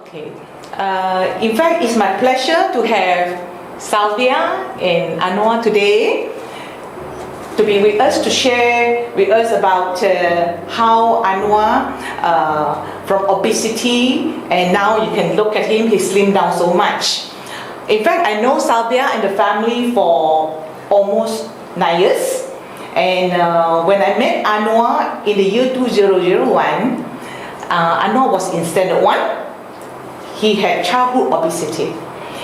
Okay. In fact, it's my pleasure to have Salvia and Anwar today to be with us, to share with us about how Anwar from obesity, and now you can look at him, he slimmed down so much. In fact, I know Salvia and the family for almost 9 years, and when I met Anwar in the year 2001, Anwar was in standard 1. He had childhood obesity.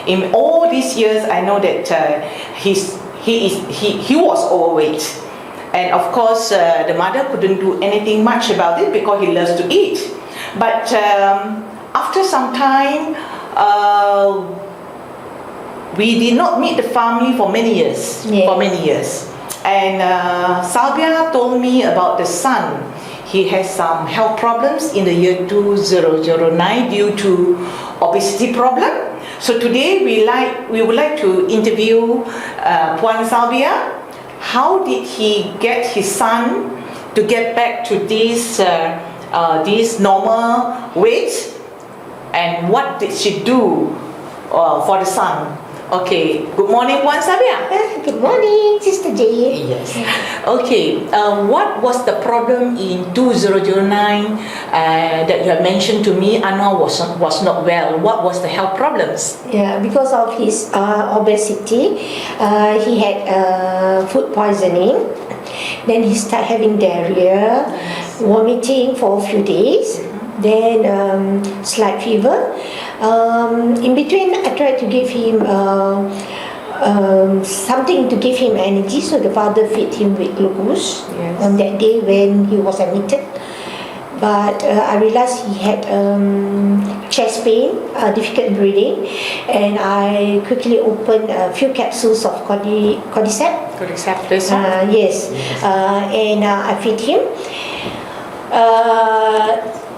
In all these years, I know that he was overweight, and of course the mother couldn't do anything much about it because he loves to eat. But after some time, we did not meet the family for many years. And Salvia told me about the son. He has some health problems in the year 2009 due to obesity problem. So today we would like to interview Puan Salvia. How did he get his son to get back to this normal weight, and what did she do for the son? Okay, good morning, Puan Salvia. Good morning, Sister Jane. Yes. Okay, what was the problem in 2009 that you have mentioned to me? Anwar was not well. What was the health problems? Yeah, because of his obesity, he had food poisoning. Then he started having diarrhea, vomiting for a few days. Then slight fever. In between, I tried to give him something to give him energy, so the father fed him with glucose on that day when he was admitted. But I realized he had chest pain, difficult breathing, and I quickly opened a few capsules of cordyceps. Cordyceps, yes, and I fed him.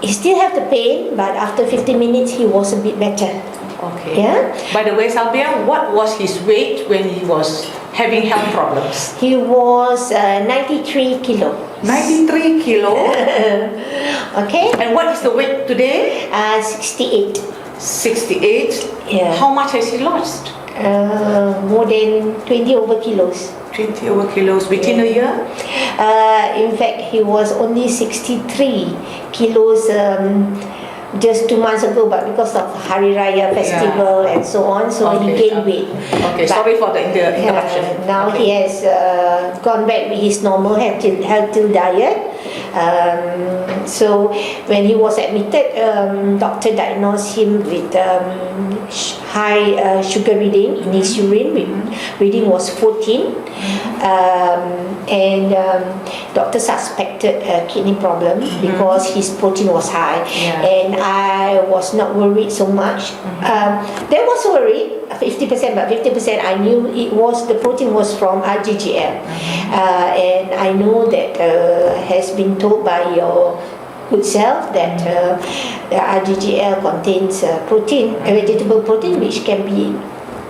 He still had the pain, but after 15 minutes he was a bit better. Okay. Yeah. By the way, Salvia, what was his weight when he was having health problems? He was 93 kilo. 93 kilo. Okay. And what is the weight today? 68. 68. Yeah. How much has he lost? More than 20 over kilos. 20 over kilos within a year? In fact, he was only 63 kilos just 2 months ago, but because of Hari Raya festival and so on, so he gained weight. Okay, but, sorry for the interruption. Now he has gone back with his normal healthy diet. So when he was admitted, doctor diagnosed him with high sugar reading in his urine. Reading was 14, and doctor suspected a kidney problem because his protein was high, and I was not worried so much. There was worry 50%, but 50% I knew the protein was from RGGL, and I know that has been told by your good self that the RGGL contains protein, a vegetable protein, which can be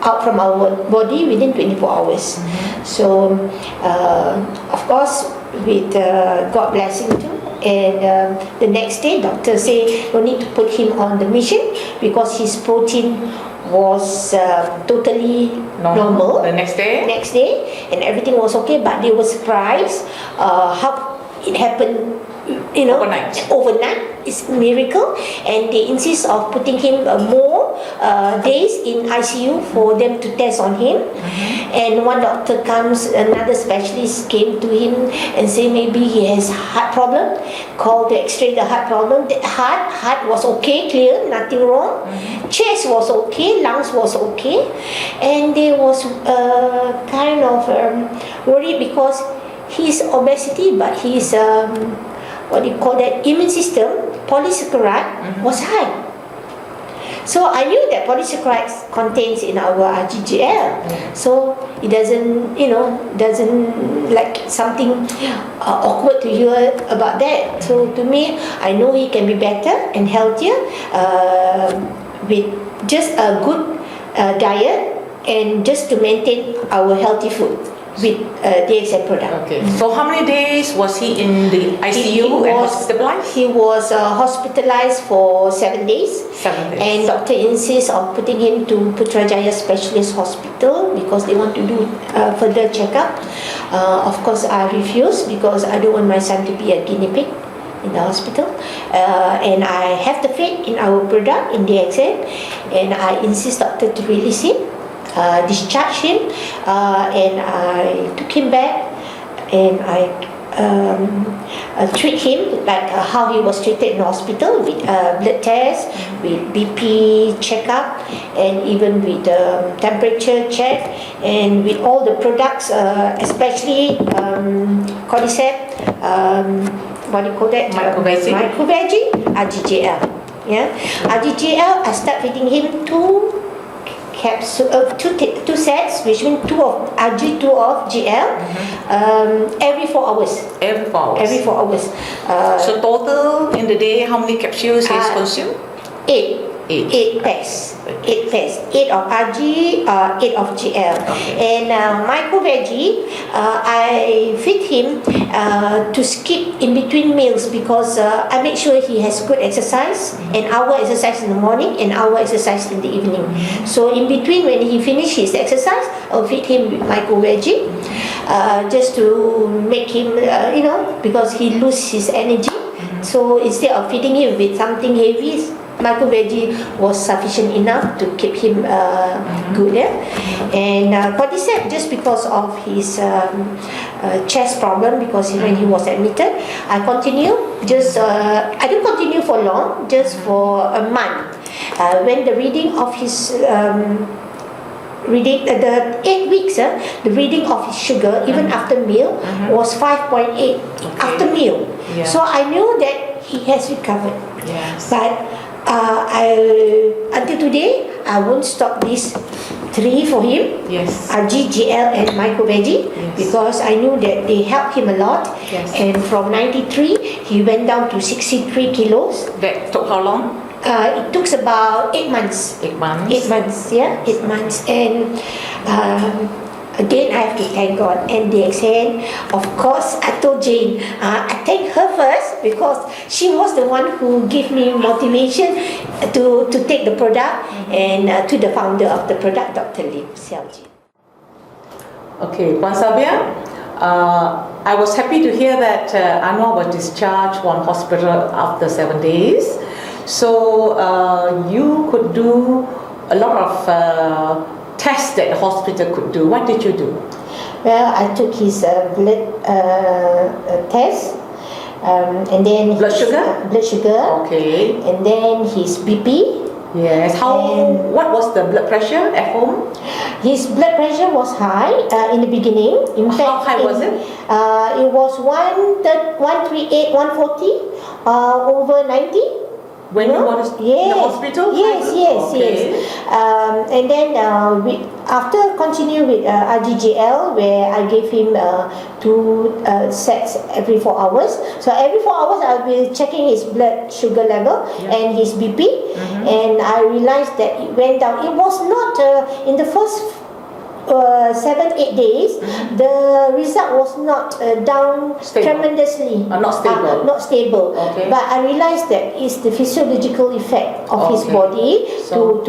out from our body within 24 hours. So of course, with God blessing too, and the next day doctor say no need to put him on the machine because his protein was totally normal. The next day, and everything was okay, but they were surprised how it happened, overnight. It's a miracle, and they insist of putting him more days in ICU for them to test on him. And one doctor comes, another specialist came to him and say maybe he has heart problem, called to x-ray the heart problem. The heart was okay, clear, nothing wrong. Chest was okay, lungs was okay, and they was kind of worried because his obesity, but his immune system, polysaccharide was high. So I knew that polysaccharide contains in our RGGL. So it doesn't like something awkward to hear about that. So to me, I know he can be better and healthier with just a good diet and just to maintain our healthy food. with DXN product. Okay. So how many days was he in the ICU and hospitalized? He was hospitalized for 7 days. 7 days. And doctor insists on putting him to Putrajaya Specialist Hospital because they want to do further checkup. Of course, I refuse because I don't want my son to be a guinea pig in the hospital. And I have the faith in our product, in DXN, and I insist doctor to release him, discharge him, and I took him back and I treat him like how he was treated in the hospital with blood test, with BP checkup, and even with temperature check, and with all the products, especially cordyceps, what do you call that? Microveggie, RGGL. Yeah, RGGL. I start feeding him two sets, which means 2 of RG, 2 of GL, every 4 hours. Every 4 hours. Every 4 hours. So total in the day, how many capsules is consumed? 8. 8 pairs. 8 pairs. 8 of RG, 8 of GL. Okay. And microveggie, I feed him to skip in between meals because I make sure he has good exercise, an hour exercise in the morning, an hour exercise in the evening. So in between, when he finish his exercise, I'll feed him with microveggie, just to make him, because he lose his energy. So instead of feeding him with something heavy, microveggie was sufficient enough to keep him good. And cordyceps, just because of his chest problem, because when he was admitted, I continue. I didn't continue for long, just for a month. When the reading of his the 8 weeks, the reading of his sugar, even after meal, was 5.8 after meal. Yeah. So I knew that he has recovered. Yes. But until today, I won't stop these 3 for him. Yes. RG, GL, and microveggie, because I knew that they helped him a lot. Yes. And from 93, he went down to 63 kilos. That took how long? It took about 8 months. 8 months. 8 months, yeah, 8 months. And again, I have to thank God and DXN. Of course, I told Jane, I thank her first because she was the one who gave me motivation to take the product, and to the founder of the product, Dr. Lim Xiaoji. Okay, Puan Sabia, I was happy to hear that Anwar was discharged from hospital after 7 days. So you could do a lot of tests that the hospital could do. What did you do? Well, I took his blood test, and then Blood sugar? Blood sugar. Okay. And then his BP. Yes. What was the blood pressure at home? His blood pressure was high in the beginning. In fact, how high was it? It was 138, 140 over 90. When you were in the hospital? Yes. Okay. And then after continue with RGGL, where I gave him 2 sets every 4 hours. So every 4 hours I'll be checking his blood sugar level and his BP. And I realized that it went down. It was not in the first 7-8 days, the result was not down tremendously. Not stable. Not stable. Okay. But I realized that it's the physiological effect of his body to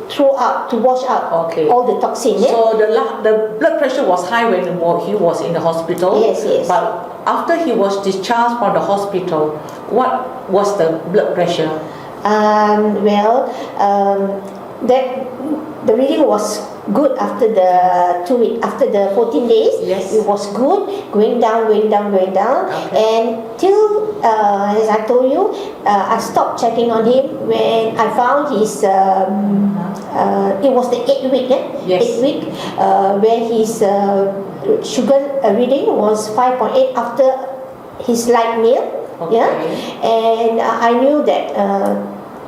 throw out, to wash out all the toxin. So the blood pressure was high when he was in the hospital. Yes. But after he was discharged from the hospital, what was the blood pressure? The reading was good after the 2 weeks, after the 14 days. Yes. It was good, going down. Okay. And till, as I told you, I stopped checking on him when I found his, it was the 8th week, Yes. 8th week, where his sugar reading was 5.8 after his light meal. Okay. Yeah, and I knew that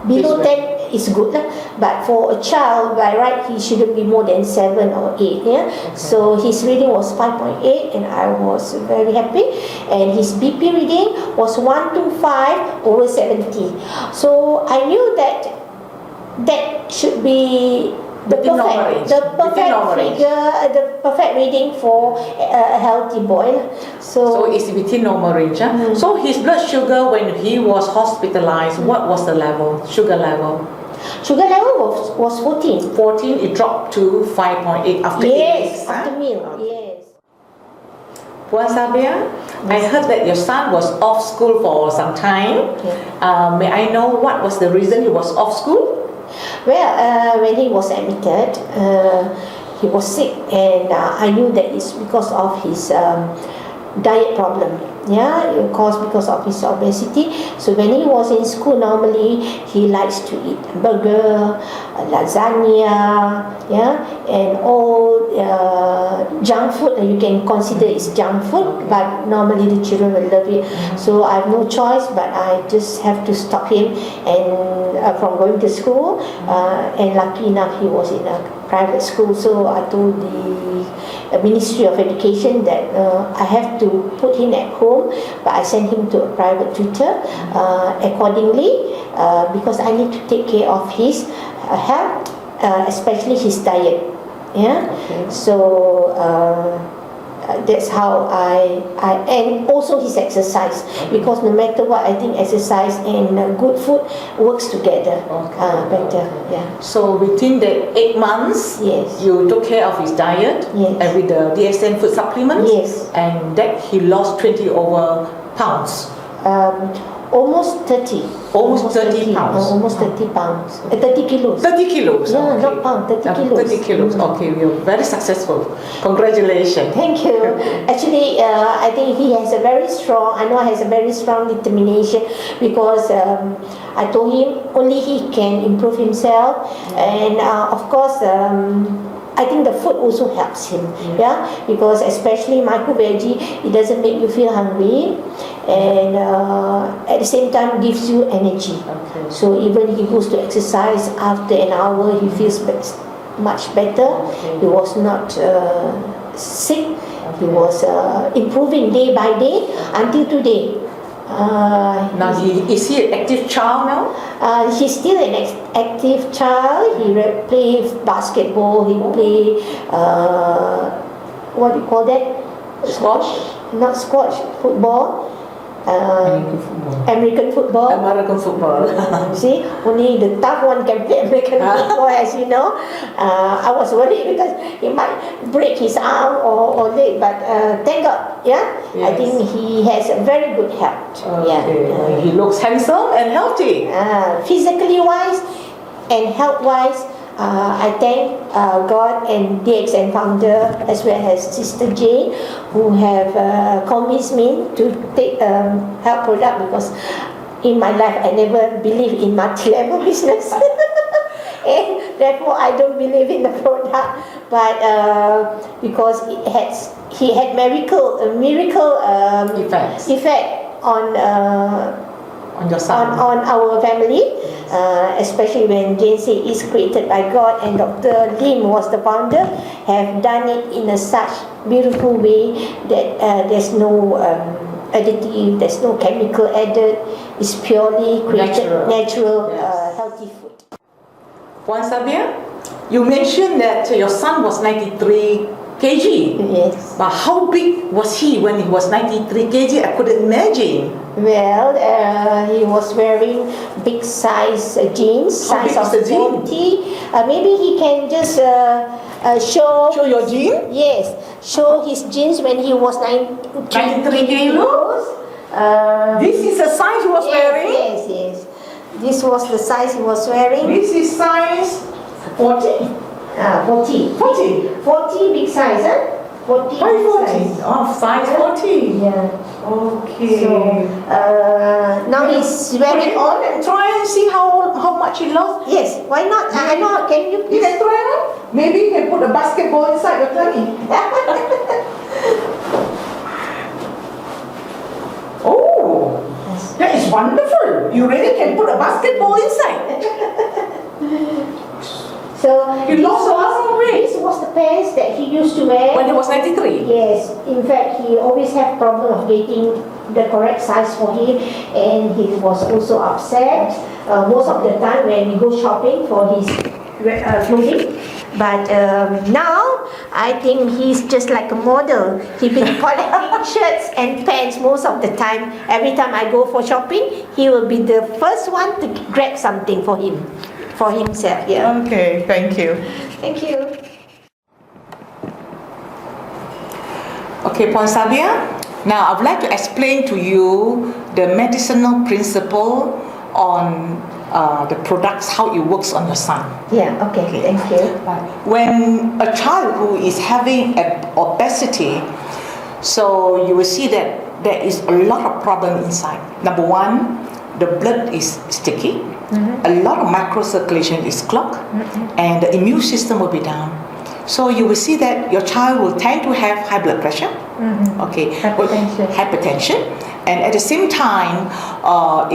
below 10 is good, but for a child by right he shouldn't be more than 7 or 8. So his reading was 5.8 and I was very happy, and his BP reading was 125 over 70. So I knew that should be Within normal range. The Within perfect normal range. figure, the perfect reading for a healthy boy. So it's within normal range. So his blood sugar when he was hospitalized, what was the level? Sugar level? Sugar level was 14. 14, it dropped to 5.8 after 8 weeks. Yes, after meal. Yes. Puan Sabia, I heard that your son was off school for some time. May I know what was the reason he was off school? Well, when he was admitted, he was sick, and I knew that it's because of his diet problem. Yeah, because of his obesity. So when he was in school, normally he likes to eat burger, lasagna, yeah, and all junk food that you can consider is junk food, but normally the children will love it. So I have no choice, but I just have to stop him and from going to school. And lucky enough, he was in a private school, so I told the Ministry of Education that I have to put him at home, but I sent him to a private tutor accordingly, because I need to take care of his health, especially his diet. Yeah. Okay. So that's how I and also his exercise, because no matter what, I think exercise and good food works together better. Yeah. So within the 8 months, Yes. you took care of his diet, Yes. and with the DSM food supplements, Yes. and that he lost 20 over pounds. Almost 30. Almost 30 pounds. Almost 30 pounds. 30 kilos. 30 kilos. Yeah, okay. not pound, 30 kilos. 30 kilos. Okay, you're very successful. Congratulations. Thank you. Actually, I think he has a very strong, I know has a very strong determination, because I told him only he can improve himself, and of course, I think the food also helps him, yeah, because especially micro veggie, it doesn't make you feel hungry, and at the same time gives you energy. Okay. So even he goes to exercise, after an hour he feels much better. Okay. He was not sick. He was improving day by day until today. Now, is he an active child now? He's still an active child. He play basketball. He play what do you call that? Squash? Not squash. Football. American football. American football. See, only the tough one can play American football, as you know. I was worried because he might break his arm or leg, but thank God, yeah. Yes. I think he has a very good health. Okay. Yeah. He looks handsome and healthy. Physically wise and health wise, I thank God and DXN founder, as well as Sister Jane, who have convinced me to take health product, because in my life I never believe in multi-level business. And therefore I don't believe in the product, but because he had miracle effect on your son. on our family, especially when Jane said it's created by God, and Dr. Lim was the founder, have done it in a such beautiful way that there's no additive, there's no chemical added. It's purely created natural Yes. healthy food. Puan Sabia, you mentioned that your son was 93 kg. Yes. But how big was he when he was 93 kg? I couldn't imagine. Well, he was wearing big size jeans, How size big of is the jean? 40. Maybe he can just show your jean? Yes, show his jeans when he was 93 kilos? This is the size he was wearing? Yes. This was the size he was wearing. This is size 40. 40. 40 big size, huh? 40 Why big 40? size. Oh, size 40. Yeah. Okay. So, now he's Put it wearing. on and try and see how much he lost. Yes, why not? I know. Can you You please? can try it. Maybe you can put a basketball inside your tummy. Oh, that is wonderful. You really can put a basketball inside. So You lost a lot of weight. this was the pants that he used to wear. When he was 93. Yes, in fact, he always had problem of getting the correct size for him, and he was also upset most of the time when we go shopping for his clothing. But now I think he's just like a model. He's been collecting shirts and pants most of the time. Every time I go for shopping, he will be the first one to grab something for himself. Yeah. Okay, thank you. Thank you. Okay, Puan Sabia, now I would like to explain to you the medicinal principle on the products, how it works on your son. Yeah, okay. Thank you. When a child who is having obesity, so you will see that there is a lot of problem inside. Number one, the blood is sticky, a lot of microcirculation is clogged, and the immune system will be down. So you will see that your child will tend to have high blood pressure, hypertension, and at the same time, a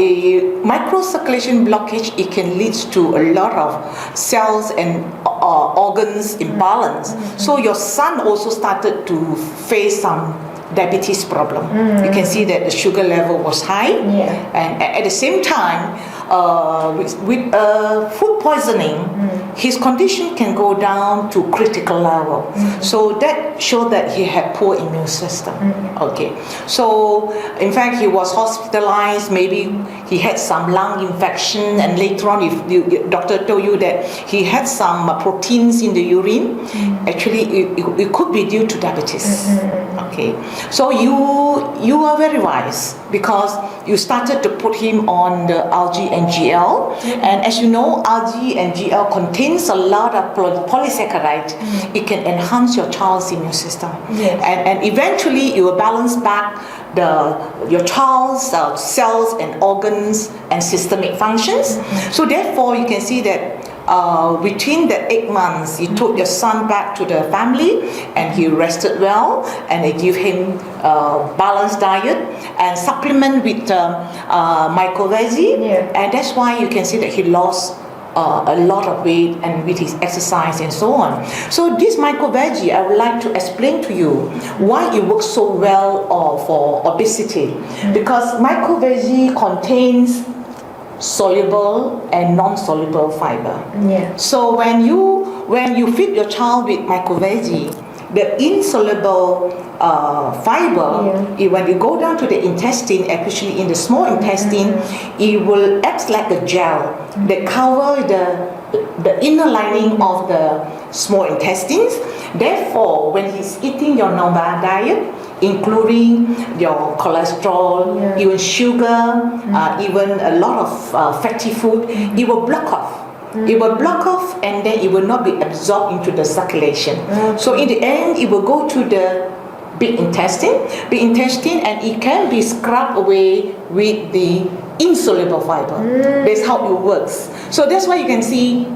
microcirculation blockage, it can lead to a lot of cells and organs imbalance. So your son also started to face some diabetes problem. You can see that the sugar level was high, and at the same time, with food poisoning, his condition can go down to critical level. So that showed that he had poor immune system. Okay, so in fact he was hospitalized. Maybe he had some lung infection, and later on, if the doctor told you that he had some proteins in the urine, actually it could be due to diabetes. Okay, so you are very wise because you started to put him on the algae and GL, and as you know, algae and GL contains a lot of polysaccharide. It can enhance your child's immune system, and eventually it will balance back your child's cells and organs and systemic functions. So therefore, you can see that between the 8 months, you took your son back to the family, and he rested well, and they give him balanced diet and supplement with myco-veggie, and that's why you can see that he lost a lot of weight and with his exercise and so on. So this myco-veggie, I would like to explain to you why it works so well for obesity, because myco-veggie contains soluble and non-soluble fiber. So when you feed your child with myco-veggie, the insoluble fiber, when you go down to the intestine, especially in the small intestine, it will act like a gel that cover the inner lining of the small intestines. Therefore, when he's eating your normal diet, including your cholesterol, even sugar, even a lot of fatty food, it will block off. It will block off, and then it will not be absorbed into the circulation. So in the end, it will go to the big intestine, and it can be scrubbed away with the insoluble fiber. That's how it works. So that's why you can see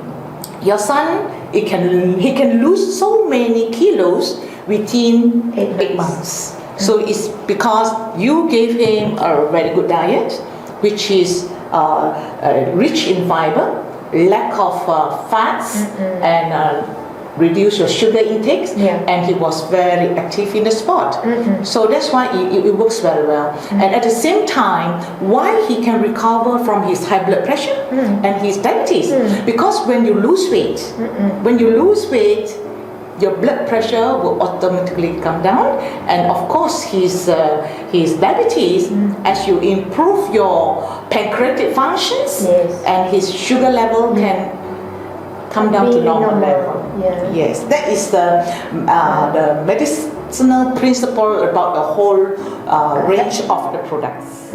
your son, he can lose so many kilos within 8 months. So it's because you gave him a very good diet, which is rich in fiber, lack of fats, and reduce your sugar intakes, and he was very active in the sport. So that's why it works very well. And at the same time, why he can recover from his high blood pressure and his diabetes, because when you lose weight, your blood pressure will automatically come down, and of course his diabetes, as you improve your pancreatic functions, and his sugar level can come down to normal level. Yes, that is the medicinal principle about the whole range of the products.